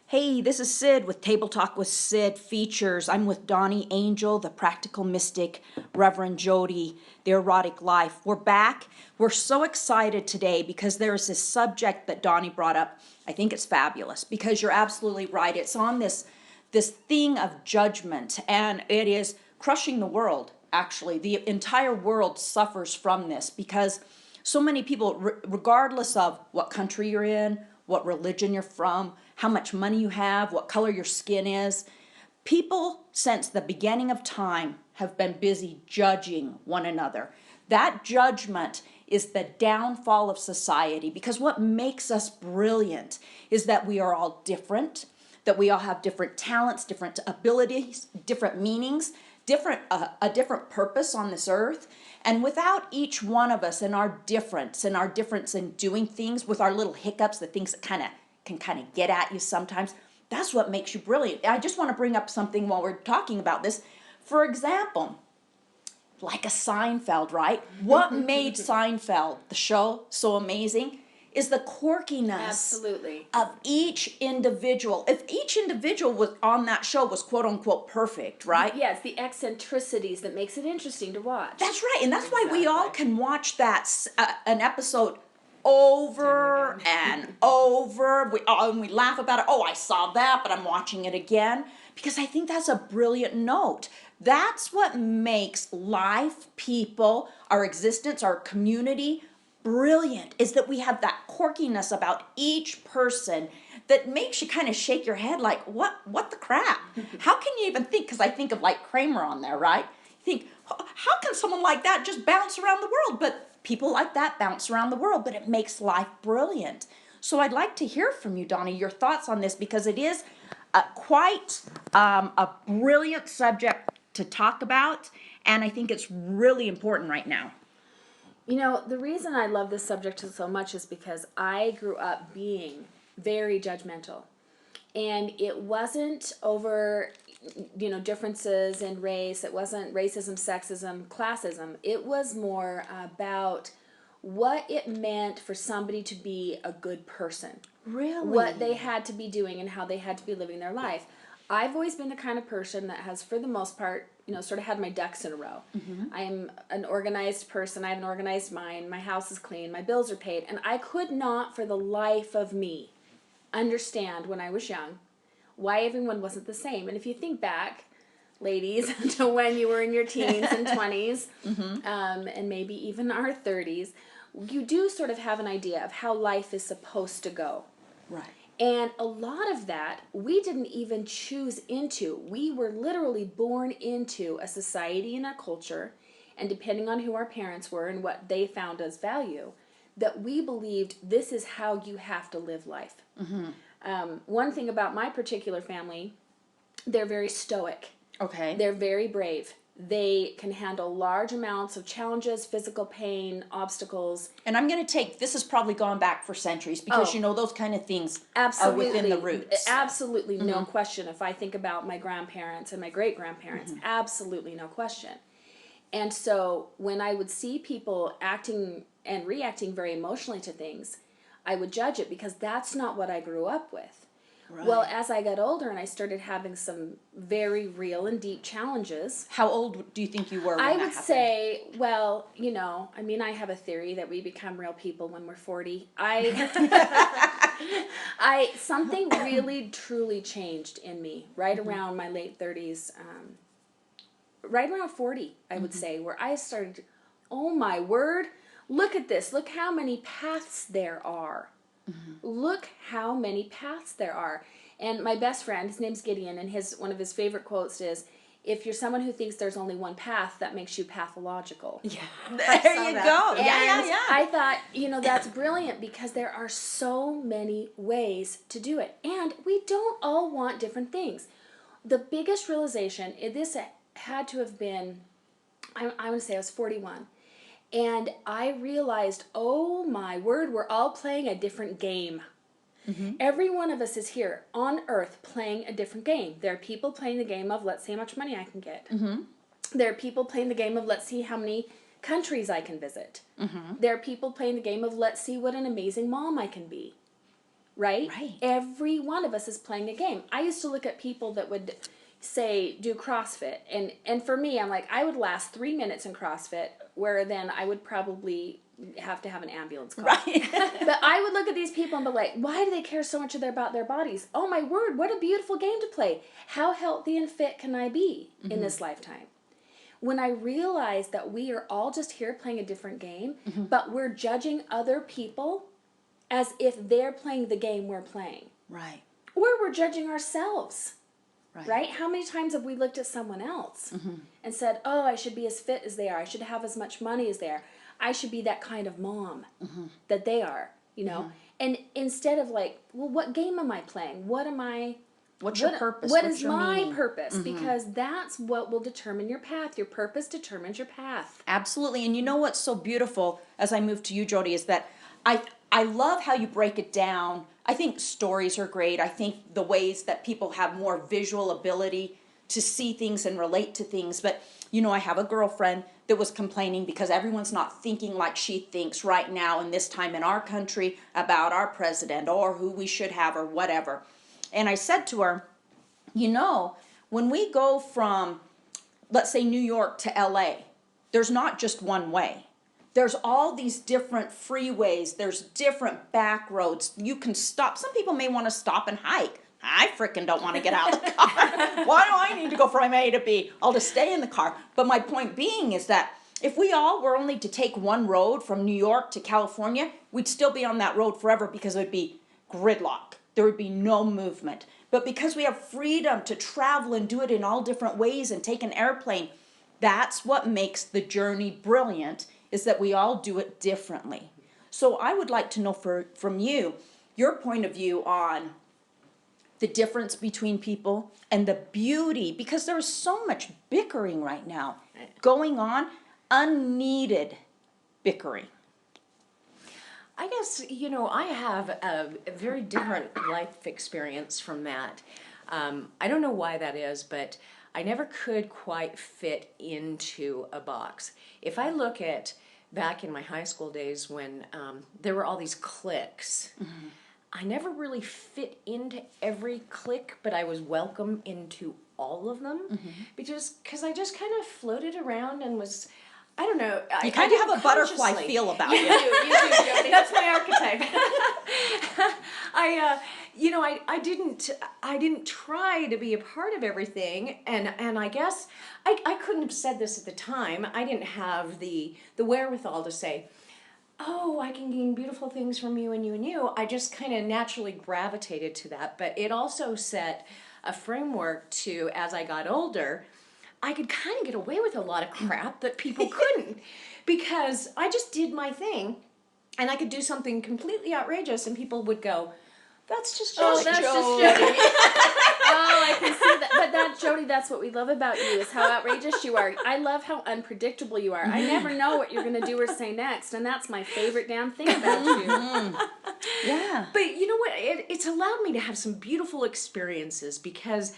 Hey, this is Sid with Table Talk with Sid features. I'm with Dawni Angel, the Practical Mystic, Rev Jody, the Erotic Life. We're back. We're so excited today because there's this subject that Dawni brought up. I think it's fabulous because you're absolutely right. It's on this thing of judgment, and it is crushing the world, actually. The entire world suffers from this because so many people, regardless of what country you're in, what religion you're from, how much money you have, what color your skin is, people since the beginning of time have been busy judging one another. That judgment is the downfall of society because what makes us brilliant is that we are all different, that we all have different talents, different abilities, different meanings, a different purpose on this earth. And without each one of us and our difference in doing things with our little hiccups, the things that can kind of get at you sometimes, that's what makes you brilliant. I just want to bring up something while we're talking about this. For example, like a Seinfeld, right? What made Seinfeld, the show, so amazing is the quirkiness Absolutely. of each individual. If each individual was on that show was quote unquote perfect, right? Yes, the eccentricities that makes it interesting to watch. That's right, and that's why we all can watch an episode over and over. And we laugh about it. Oh, I saw that, but I'm watching it again because I think that's a brilliant note. That's what makes life, people, our existence, our community brilliant, is that we have that quirkiness about each person that makes you kind of shake your head like, what the crap? How can you even think? Because I think of like Kramer on there, right? You think, how can someone like that just bounce around the world? But people like that bounce around the world, but it makes life brilliant. So I'd like to hear from you, Dawni, your thoughts on this, because it is quite a brilliant subject to talk about, and I think it's really important right now. You know, the reason I love this subject so much is because I grew up being very judgmental. And it wasn't over, differences in race. It wasn't racism, sexism, classism. It was more about what it meant for somebody to be a good person. Really? What they had to be doing and how they had to be living their life. I've always been the kind of person that has, for the most part, sort of had my ducks in a row. Mm-hmm. I'm an organized person. I have an organized mind. My house is clean. My bills are paid. And I could not, for the life of me, understand when I was young why everyone wasn't the same. And if you think back, ladies, to when you were in your teens and 20s, mm-hmm. And maybe even our 30s, you do sort of have an idea of how life is supposed to go. Right. And a lot of that we didn't even choose into. We were literally born into a society and a culture, and depending on who our parents were and what they found as value, that we believed this is how you have to live life. Mm-hmm. One thing about my particular family, they're very stoic. Okay. They're very brave. They can handle large amounts of challenges, physical pain, obstacles. And I'm going to take, this has probably gone back for centuries because those kind of things absolutely are within the roots. Absolutely, mm-hmm. No question. If I think about my grandparents and my great-grandparents, mm-hmm. absolutely no question. And so when I would see people acting and reacting very emotionally to things, I would judge it because that's not what I grew up with. Right. Well, as I got older and I started having some very real and deep challenges. How old do you think you were when that happened? I would say, well, I have a theory that we become real people when we're 40. Something really, truly changed in me right mm-hmm. around my late 30s, right around 40, I would mm-hmm. say, where I started, oh my word, look at this. Look how many paths there are. Mm-hmm. Look how many paths there are. And my best friend, his name's Gideon, and one of his favorite quotes is, if you're someone who thinks there's only one path, that makes you pathological. Yeah, there you go. And yeah. I thought, that's brilliant because there are so many ways to do it. And we don't all want different things. The biggest realization, this had to have been, I would say I was 41. And I realized, oh my word, we're all playing a different game. Mm-hmm. Every one of us is here on earth playing a different game. There are people playing the game of, let's see how much money I can get. Mm-hmm. There are people playing the game of, let's see how many countries I can visit. Mm-hmm. There are people playing the game of, let's see what an amazing mom I can be. right? Right. Every one of us is playing a game. I used to look at people that would say do CrossFit, and for me, I'm like, I would last 3 minutes in CrossFit, where then I would probably have to have an ambulance call. Right. But I would look at these people and be like, why do they care so much about their bodies? Oh my word, what a beautiful game to play. How healthy and fit can I be in this lifetime? When I realized that we are all just here playing a different game, but we're judging other people as if they're playing the game we're playing. Right. Or we're judging ourselves. Right. Right? How many times have we looked at someone else and said, oh, I should be as fit as they are. I should have as much money as they are. I should be that kind of mom that they are, you know? And instead of like, well, what game am I playing? What am I... What's your purpose? What What's is your my meaning? purpose? Because that's what will determine your path. Your purpose determines your path. Absolutely. And you know what's so beautiful as I move to you, Jody, is that I love how you break it down. I think stories are great. I think the ways that people have more visual ability to see things and relate to things. But, you know, I have a girlfriend that was complaining because everyone's not thinking like she thinks right now in this time in our country about our president or who we should have or whatever. And I said to her, you know, when we go from, let's say, New York to LA, there's not just one way. There's all these different freeways. There's different back roads. You can stop. Some people may want to stop and hike. I frickin' don't want to get out of the car. Why do I need to go from A to B? I'll just stay in the car. But my point being is that if we all were only to take one road from New York to California, we'd still be on that road forever because it would be gridlock. There would be no movement. But because we have freedom to travel and do it in all different ways and take an airplane, that's what makes the journey brilliant, is that we all do it differently. So I would like to know from you, your point of view on the difference between people and the beauty, because there's so much bickering right now going on, unneeded bickering. I guess, you know, I have a very different life experience from that. I don't know why that is, but I never could quite fit into a box. If I look at back in my high school days when there were all these cliques, I never really fit into every clique, but I was welcome into all of them because I just kind of floated around and was... I don't know. You kind of have a butterfly feel about you. You do, Jody. That's my archetype. I didn't try to be a part of everything, and I guess I couldn't have said this at the time. I didn't have the wherewithal to say, oh, I can gain beautiful things from you and you and you. I just kind of naturally gravitated to that, but it also set a framework to, as I got older, I could kind of get away with a lot of crap that people couldn't, because I just did my thing, and I could do something completely outrageous, and people would go, "That's just Jody." Oh, that's just Jody. Oh, I can see that. But that, Jody, that's what we love about you, is how outrageous you are. I love how unpredictable you are. I never know what you're going to do or say next, and that's my favorite damn thing about you. Yeah. But you know what? It's allowed me to have some beautiful experiences, because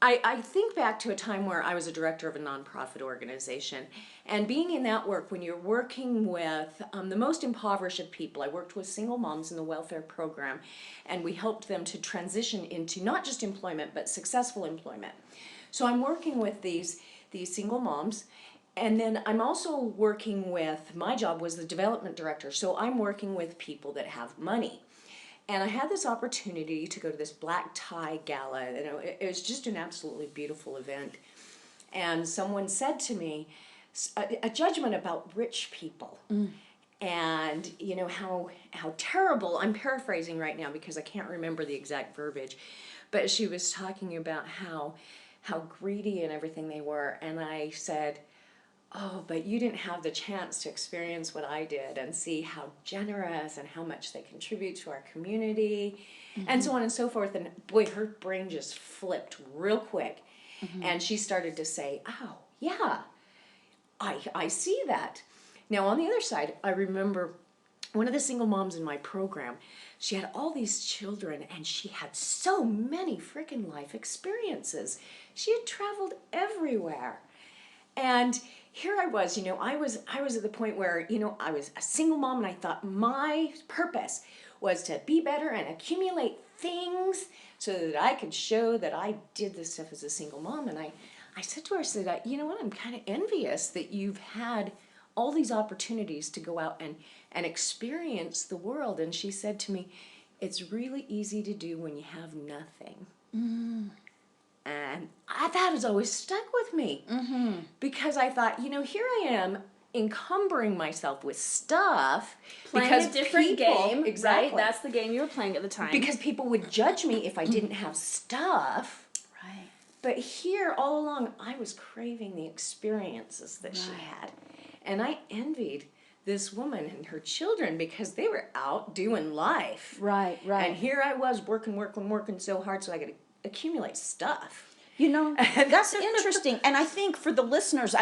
I think back to a time where I was a director of a nonprofit organization, and being in that work, when you're working with the most impoverished of people, I worked with single moms in the welfare program, and we helped them to transition into not just employment, but successful employment. So I'm working with these single moms, and then I'm also working with, my job was the development director, so I'm working with people that have money. And I had this opportunity to go to this black tie gala, and it was just an absolutely beautiful event. And someone said to me, a judgment about rich people. And you know how terrible, I'm paraphrasing right now because I can't remember the exact verbiage, but she was talking about how greedy and everything they were. And I said, oh, but you didn't have the chance to experience what I did and see how generous and how much they contribute to our community, and so on and so forth. And boy, her brain just flipped real quick. And she started to say, oh, yeah, I see that. Now, on the other side, I remember one of the single moms in my program, she had all these children, and she had so many freaking life experiences. She had traveled everywhere. And here I was, you know, I was at the point where, you know, I was a single mom, and I thought my purpose was to be better and accumulate things so that I could show that I did this stuff as a single mom. And I said to her, I said, you know what, I'm kind of envious that you've had all these opportunities to go out and experience the world. And she said to me, it's really easy to do when you have nothing. And that has always stuck with me. Because I thought, you know, here I am encumbering myself with stuff. Playing because a different game, exactly, right? That's the game you were playing at the time. because people would judge me if I didn't have stuff. Right. But here, all along, I was craving the experiences that she had. And I envied this woman and her children because they were out doing life. Right, right. And here I was working so hard so I could accumulate stuff. You know, that's interesting. And I think for the listeners,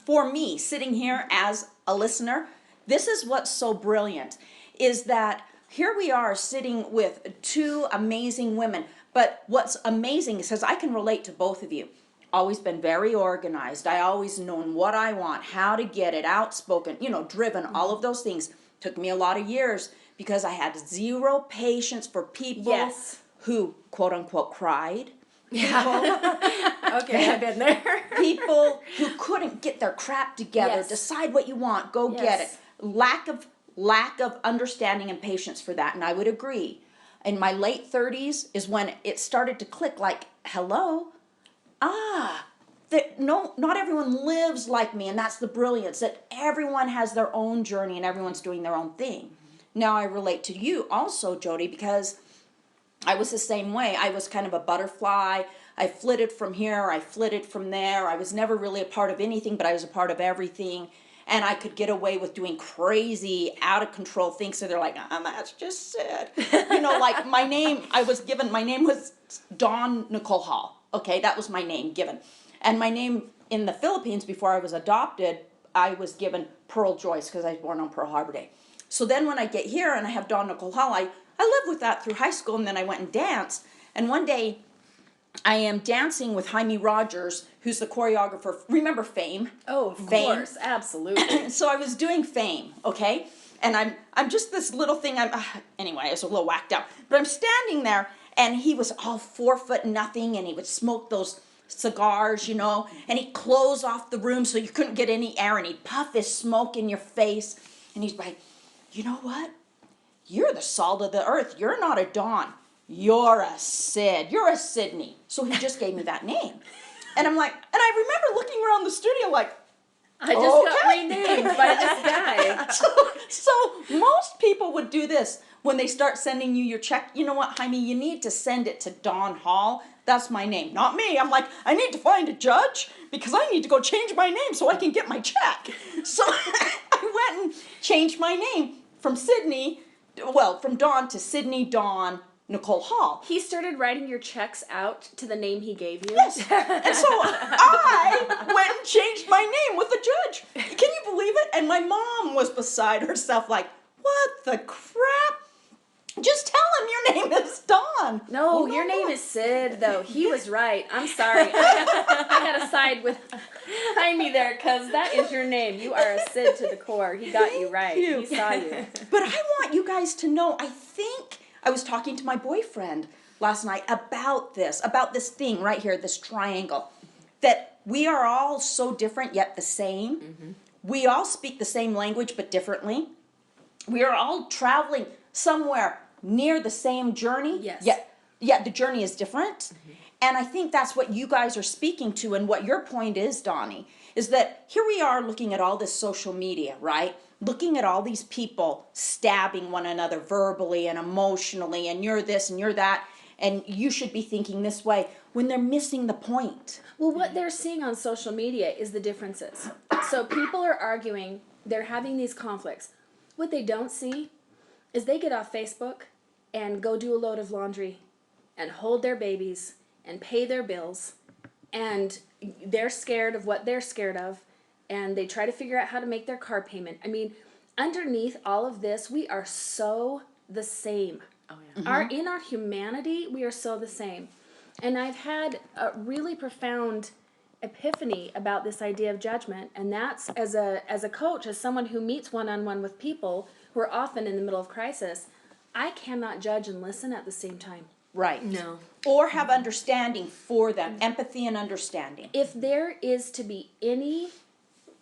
for me, sitting here as a listener, this is what's so brilliant, is that here we are sitting with two amazing women. But what's amazing is, I can relate to both of you. Always been very organized. I always known what I want, how to get it, outspoken, you know, driven, all of those things. Took me a lot of years because I had zero patience for people who, quote unquote, cried. Okay, I've been there. People who couldn't get their crap together, Yes. decide what you want, go get it. Lack of understanding and patience for that, and I would agree. In my late 30s is when it started to click, like, hello, that not everyone lives like me, and that's the brilliance, that everyone has their own journey and everyone's doing their own thing. Now I relate to you also, Jody, because I was the same way. I was kind of a butterfly. I flitted from here, I flitted from there. I was never really a part of anything, but I was a part of everything. And I could get away with doing crazy, out of control things. So they're like, that's just Sid. You know, like my name was Dawn Nicole Hall. Okay, that was my name given. And my name in the Philippines, before I was adopted, I was given Pearl Joyce because I was born on Pearl Harbor Day. So then when I get here and I have Dawn Nicole Hall, I lived with that through high school, and then I went and danced. And one day, I am dancing with Jaime Rogers, who's the choreographer. Remember Fame? Oh, of Fame. course, absolutely. So I was doing Fame, okay? And I'm just this little thing. Anyway, I was a little whacked out. But I'm standing there, and he was all 4'0" and he would smoke those cigars, you know, and he'd close off the room so you couldn't get any air, and he'd puff his smoke in your face, and he's like, you know what? You're the salt of the earth. You're not a Dawn. You're a Sid. You're a Sydney. So he just gave me that name. And I'm like, and I remember looking around the studio like, I just got renamed by this guy. So most people would do this when they start sending you your check. You know what, Jaime, you need to send it to Dawn Hall. That's my name, not me. I'm like, I need to find a judge because I need to go change my name so I can get my check. So I went and changed my name from Dawn to Sydney Dawn Nicole Hall. He started writing your checks out to the name he gave you? Yes. And so I went and changed my name with the judge. Can you believe it? And my mom was beside herself like, what the crap? Just tell him your name is Dawn. No, your name is Sid, though. He was right. I'm sorry. I had to side with Jaime there, because that is your name. You are a Sid to the core. He got you right. you. He saw you. But I want you guys to know, I was talking to my boyfriend last night about this thing right here, this triangle, that we are all so different yet the same. Mm-hmm. We all speak the same language but differently. We are all traveling somewhere near the same journey. Yes. Yet the journey is different. Mm-hmm. And I think that's what you guys are speaking to, and what your point is, Dawni, is that here we are looking at all this social media, right? Looking at all these people stabbing one another verbally and emotionally, and you're this and you're that, and you should be thinking this way, when they're missing the point. Well, what they're seeing on social media is the differences. So people are arguing, they're having these conflicts. What they don't see is they get off Facebook and go do a load of laundry and hold their babies and pay their bills, and they're scared of what they're scared of, and they try to figure out how to make their car payment. I mean, underneath all of this, we are so the same. Oh, yeah. Mm-hmm. In our humanity, we are so the same. And I've had a really profound epiphany about this idea of judgment, and that's as a coach, as someone who meets one-on-one with people who are often in the middle of crisis, I cannot judge and listen at the same time. Right. No. Or have understanding for them, empathy and understanding. If there is to be any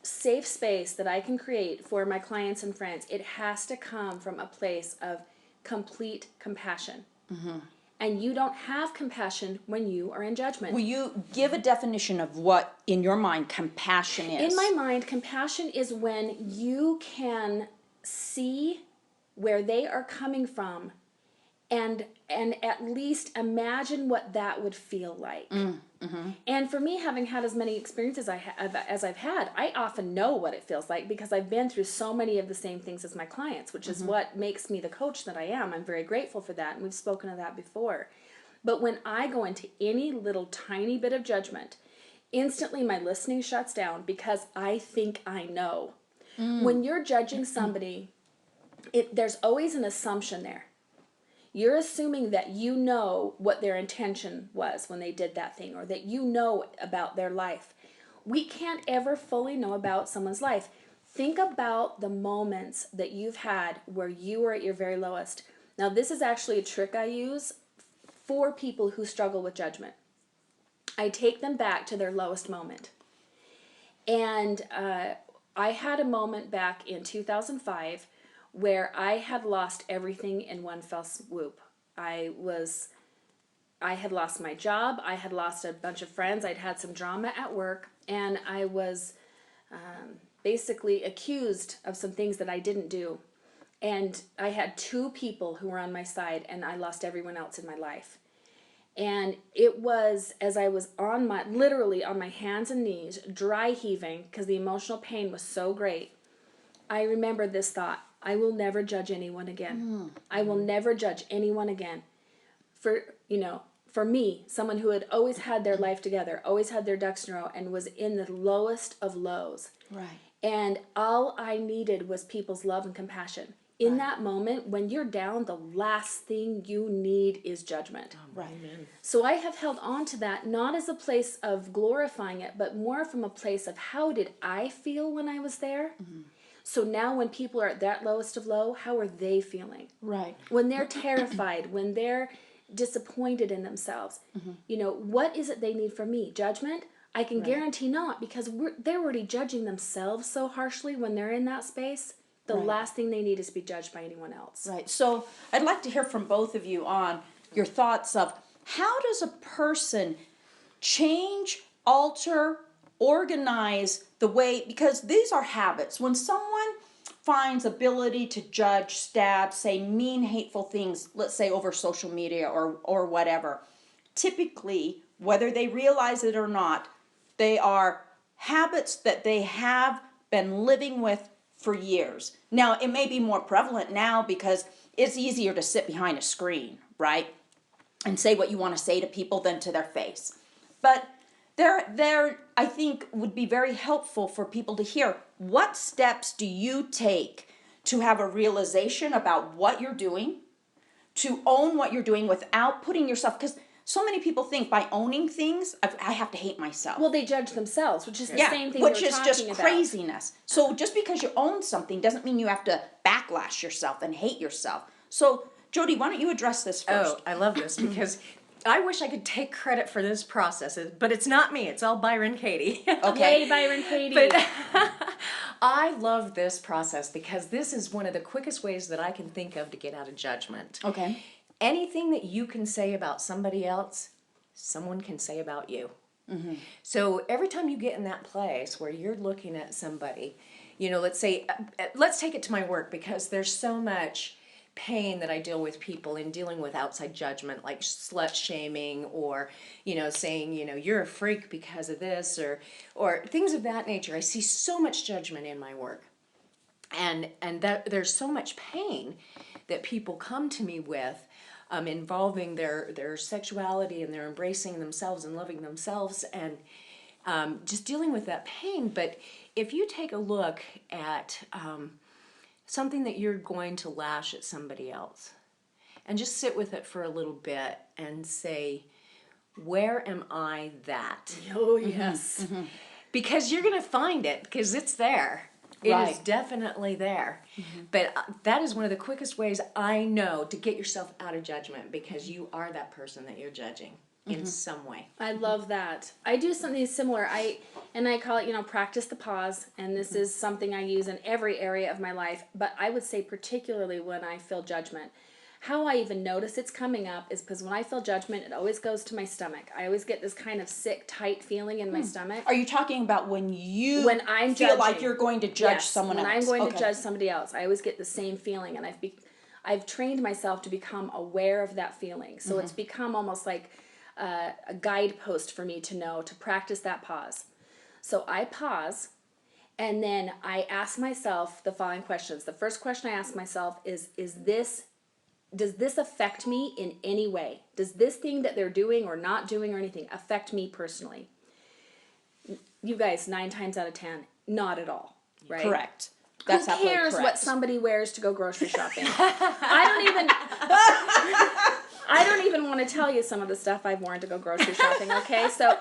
safe space that I can create for my clients and friends, it has to come from a place of complete compassion. And you don't have compassion when you are in judgment. Will you give a definition of what, in your mind, compassion is? In my mind, compassion is when you can see where they are coming from and at least imagine what that would feel like. And for me, having had as many experiences as I've had, I often know what it feels like because I've been through so many of the same things as my clients, which is what makes me the coach that I am. I'm very grateful for that, and we've spoken of that before. But when I go into any little tiny bit of judgment, instantly my listening shuts down because I think I know. When you're judging somebody, there's always an assumption there. You're assuming that you know what their intention was when they did that thing, or that you know about their life. We can't ever fully know about someone's life. Think about the moments that you've had where you were at your very lowest. Now, this is actually a trick I use for people who struggle with judgment. I take them back to their lowest moment. And I had a moment back in 2005 where I had lost everything in one fell swoop. I had lost my job, I had lost a bunch of friends, I'd had some drama at work, and I was basically accused of some things that I didn't do. And I had 2 people who were on my side, and I lost everyone else in my life. And it was as I was literally on my hands and knees, dry heaving, because the emotional pain was so great. I remember this thought: I will never judge anyone again. I will never judge anyone again. For me, someone who had always had their life together, always had their ducks in a row, and was in the lowest of lows. Right. And all I needed was people's love and compassion. In that moment, when you're down, the last thing you need is judgment. Right. So I have held on to that, not as a place of glorifying it, but more from a place of how did I feel when I was there? So now when people are at that lowest of low, how are they feeling? Right. When they're terrified, when they're disappointed in themselves, what is it they need from me? Judgment? I can guarantee not, because they're already judging themselves so harshly when they're in that space. The last thing they need is to be judged by anyone else. Right. So I'd like to hear from both of you on your thoughts of how does a person change, alter, organize the way, because these are habits. When someone finds ability to judge, stab, say mean, hateful things, let's say over social media or whatever, typically, whether they realize it or not, they are habits that they have been living with for years. Now, it may be more prevalent now because it's easier to sit behind a screen, right? And say what you want to say to people than to their face. But there, I think, would be very helpful for people to hear. What steps do you take to have a realization about what you're doing, to own what you're doing without putting yourself, because so many people think by owning things, I have to hate myself. Well, they judge themselves, which is the same thing which we were is talking just about. craziness. So just because you own something doesn't mean you have to backlash yourself and hate yourself. So Jody, why don't you address this first? Oh, I love this because I wish I could take credit for this process, but it's not me. It's all Byron Katie. Okay. Yay, Byron Katie. But I love this process because this is one of the quickest ways that I can think of to get out of judgment. Okay. Anything that you can say about somebody else, someone can say about you. So every time you get in that place where you're looking at somebody, let's say, let's take it to my work, because there's so much pain that I deal with people in dealing with outside judgment, like slut shaming, or saying you're a freak because of this, or things of that nature. I see so much judgment in my work, and that there's so much pain that people come to me with, involving their sexuality, and they're embracing themselves and loving themselves, and just dealing with that pain. But if you take a look at something that you're going to lash at somebody else, and just sit with it for a little bit and say, where am I that? Oh, yes. Because you're going to find it, because it's there. It is Right. definitely there. But that is one of the quickest ways I know to get yourself out of judgment, because you are that person that you're judging in some way. I love that. I do something similar. I call it, practice the pause, and this is something I use in every area of my life, but I would say particularly when I feel judgment. How I even notice it's coming up is because when I feel judgment, it always goes to my stomach. I always get this kind of sick, tight feeling in my stomach. Are you talking about when I'm feel like judging. you're going to judge Yes, someone else? when I'm going Okay. to judge somebody else, I always get the same feeling, and I've trained myself to become aware of that feeling. So it's become almost like a guidepost for me to know to practice that pause. So I pause, and then I ask myself the following questions. The first question I ask myself is does this affect me in any way? Does this thing that they're doing or not doing or anything affect me personally? You guys, 9 times out of 10, not at all, right? Correct. Who That's absolutely cares correct. what somebody wears to go grocery shopping? I don't even want to tell you some of the stuff I've worn to go grocery shopping, okay? So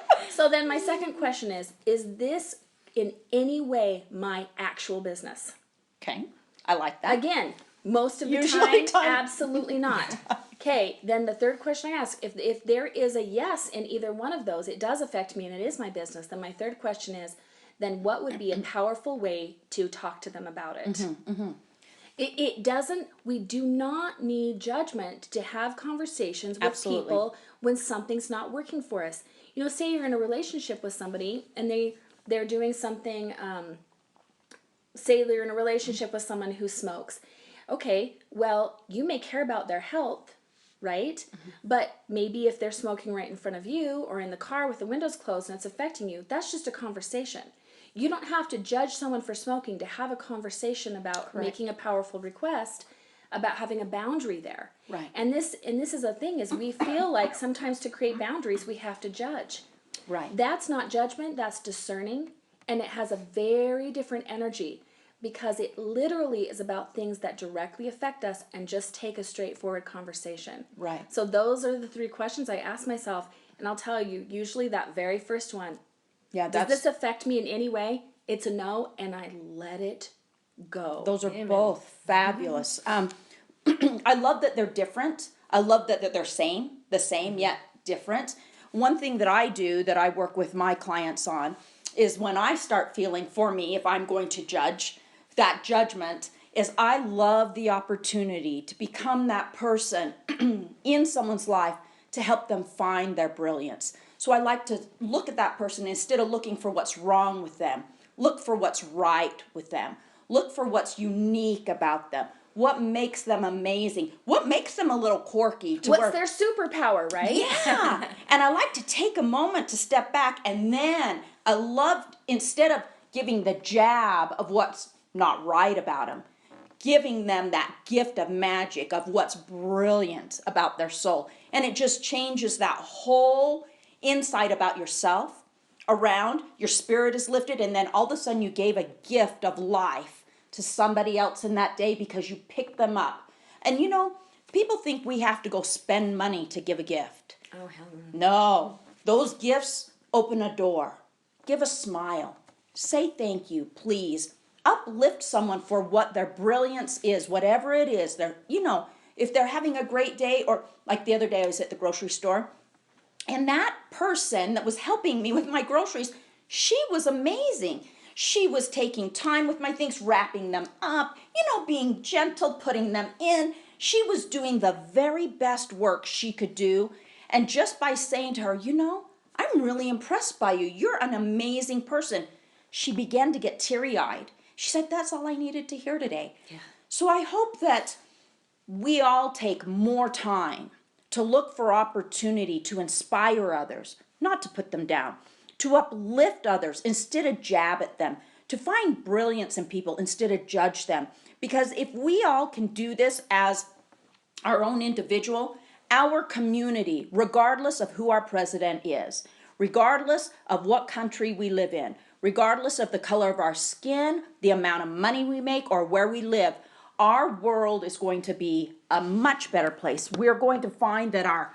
then my second question is this in any way my actual business? Okay. I like that. Again, most of the Usually time, absolutely not. Okay, then the third question I ask, if there is a yes in either one of those, it does affect me and it is my business, then my third question is, then what would be a powerful way to talk to them about it? It doesn't, we do not need judgment to have conversations with Absolutely. people when something's not working for us. Say you're in a relationship with somebody and they're doing something, say they're in a relationship with someone who smokes. Okay, well, you may care about their health, right? But maybe if they're smoking right in front of you or in the car with the windows closed and it's affecting you, that's just a conversation. You don't have to judge someone for smoking to have a conversation about making a powerful request, about having a boundary there. Right. And this is a thing, is we feel like sometimes to create boundaries we have to judge. Right. That's not judgment, that's discerning, and it has a very different energy, because it literally is about things that directly affect us and just take a straightforward conversation. Right. So those are the 3 questions I ask myself, and I'll tell you, usually that very first one, Yeah, does this affect me in any way? It's a no, and I let it go. those are both fabulous. I love that they're different. I love that they're the same yet different. One thing that I do that I work with my clients on is when I start feeling, for me, if I'm going to judge, that judgment is I love the opportunity to become that person in someone's life to help them find their brilliance. So I like to look at that person instead of looking for what's wrong with them. Look for what's right with them. Look for what's unique about them. What makes them amazing? What makes them a little quirky? What's their superpower, right? Yeah. And I like to take a moment to step back, and then I love, instead of giving the jab of what's not right about them, giving them that gift of magic of what's brilliant about their soul. And it just changes that whole insight about yourself around. Your spirit is lifted, and then all of a sudden you gave a gift of life to somebody else in that day because you picked them up. And people think we have to go spend money to give a gift. Oh, hell no. No, those gifts open a door. Give a smile. Say thank you, please. Uplift someone for what their brilliance is, whatever it is. If they're having a great day, or like the other day I was at the grocery store, and that person that was helping me with my groceries, she was amazing. She was taking time with my things, wrapping them up, being gentle, putting them in. She was doing the very best work she could do. And just by saying to her, I'm really impressed by you. You're an amazing person. She began to get teary-eyed. She said, that's all I needed to hear today. Yeah. So I hope that we all take more time to look for opportunity to inspire others, not to put them down, to uplift others instead of jab at them, to find brilliance in people instead of judge them. Because if we all can do this as our own individual, our community, regardless of who our president is, regardless of what country we live in, regardless of the color of our skin, the amount of money we make, or where we live, our world is going to be a much better place. We're going to find that our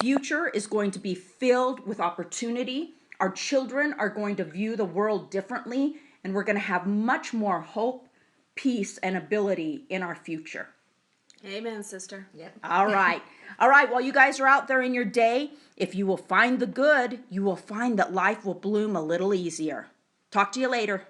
future is going to be filled with opportunity. Our children are going to view the world differently, and we're going to have much more hope, peace, and ability in our future. Amen, sister. Yep. All right. All right. While you guys are out there in your day, if you will find the good, you will find that life will bloom a little easier. Talk to you later.